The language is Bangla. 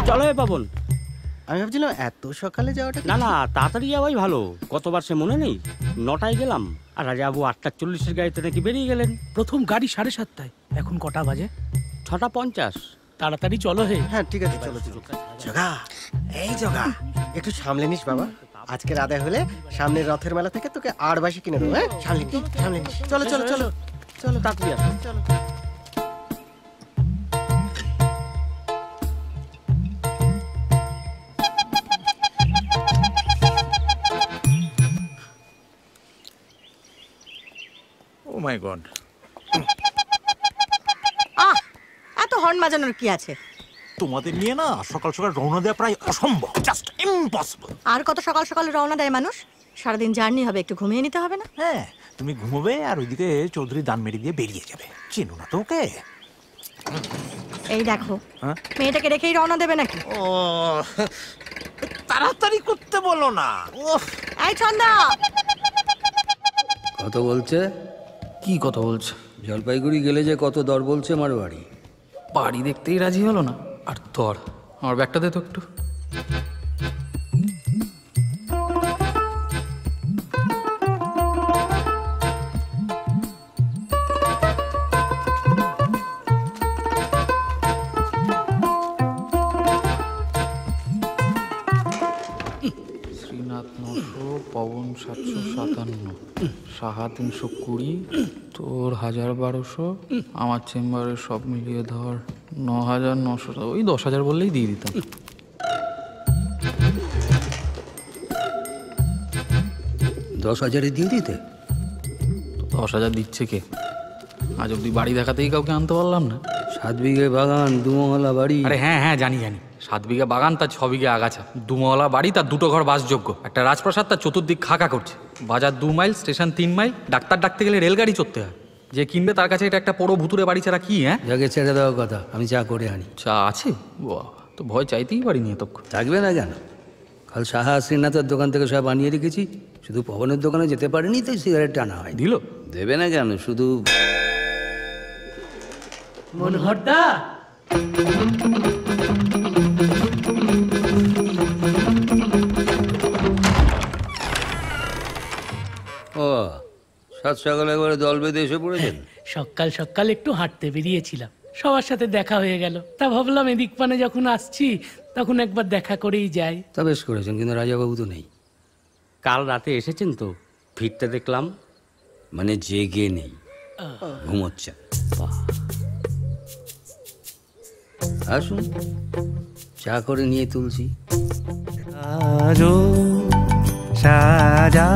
চলো পাবন। আমি ভাবছিলাম এত সকালে যাওয়াটা। না না, তাড়াতাড়ি যাওয়াই ভালো। গতবার সে মনে নেই 9টায় গেলাম, আর রাজাবাবু 8:40 গাড়িতে নাকি বেরিয়ে গেলেন। প্রথম গাড়ি 7:30। এখন কটা বাজে? 6:50। তাড়াতাড়ি চলো হে। হ্যাঁ ঠিক আছে, চলো চলো। জগা, এই জগা, একটু সামলে নিস বাবা। আজকের আদায় হলে সামনের রথের মেলা থেকে তোকে 8 বাসি কিনে দেবো। হ্যাঁ, সামলে নিস, সামলে নিস। চলো চলো চলো চলো, তাড়াতাড়ি আসো। চলো। ও মাই গড, এত হর্ন বাজানোর কি আছে? তোমাদের নিয়ে না সকাল সকাল রওনা দেওয়া প্রায় অসম্ভব, জাস্ট ইম্পসিবল। আর কত সকাল সকাল রওনা দেয় মানুষ? সারাদিন জার্নি হবে, একটু ঘুমিয়ে নিতে হবে না? হ্যাঁ, তুমি ঘুমোবে আর ওইদিকে চৌধুরী দান মেরে দিয়ে বেরিয়ে যাবে। চেনো না তো ওকে? এই দেখো, মেয়েটাকে রেখেই রওনা দেবে নাকি? ও তাড়াতাড়ি করতে বলো না। এই ছন্দা, কত বলছে? কি কথা বলছে? জলপাইগুড়ি গেলে যে কত দর বলছে মারবাড়ি। বাড়ি দেখতেই রাজি হলো না, আর তোর আমার ব্যাগটা দে তো একটু। শ্রীনাথ 900, পবন 757, সাহা 320, তোর 1000-1200, আমার চেম্বারে সব মিলিয়ে ধর 9900। ওই 10,000 বললেই দিয়ে দিতাম। 10,000-এ দিয়ে দিতে? 10,000 দিচ্ছে কে? আজ অব্দি বাড়ি দেখাতেই কাউকে আনতে পারলাম না। 7 বিঘে বাগান, 2 মহলা বাড়ি। আরে হ্যাঁ হ্যাঁ, জানি জানি। 7 বিঘা বাগান, তার 6 বিঘা আগাছা, 2 মহলা বাড়ি, তার 2টো ঘর বাসযোগ্য, একটা রাজপ্রাসাদ, তার চতুর্দিক খাকা করছে। বাজার 2 মাইল, স্টেশন 3 মাইল, ডাক্তার ডাকতে গেলে রেলগাড়ি চড়তে হয়। যে কিনবে তার কাছে এটা একটা বড় ভুতুরে বাড়ি ছাড়া কি? হ্যাঁ, যাকে ছেড়ে দেওয়ার কথা, আমি চা করে আনি। চা আছে? বাহ, তো ভয় চাইতেই পারিনি এতক্ষণ। থাকবে না কেন? কাল সাহা শ্রীনাথের দোকান থেকে সব আনিয়ে রেখেছি। শুধু পবনের দোকানে যেতে পারিনি তো সিগারেট টানা হয়। দিল? দেবে না কেন? শুধু মনোহরদা, ও সাত সকালে একবারে দল বেঁধে এসে পড়েছেন? সকাল সকাল একটু হাঁটতে বেরিয়েছিলাম, সবার সাথে দেখা হয়ে গেল, তা ভাবলাম এদিক পানে যখন আসছি তখন একবার দেখা করেই যাই। তা বেশ করেছেন, কিন্তু রাজাবাবু তো নেই। কাল রাতে এসেছেন তো, ফিরতে দেখলাম। মানে জেগে নেই, ঘুমোচ্ছে। আসুন, চা করে নিয়ে তুলছি। সাজা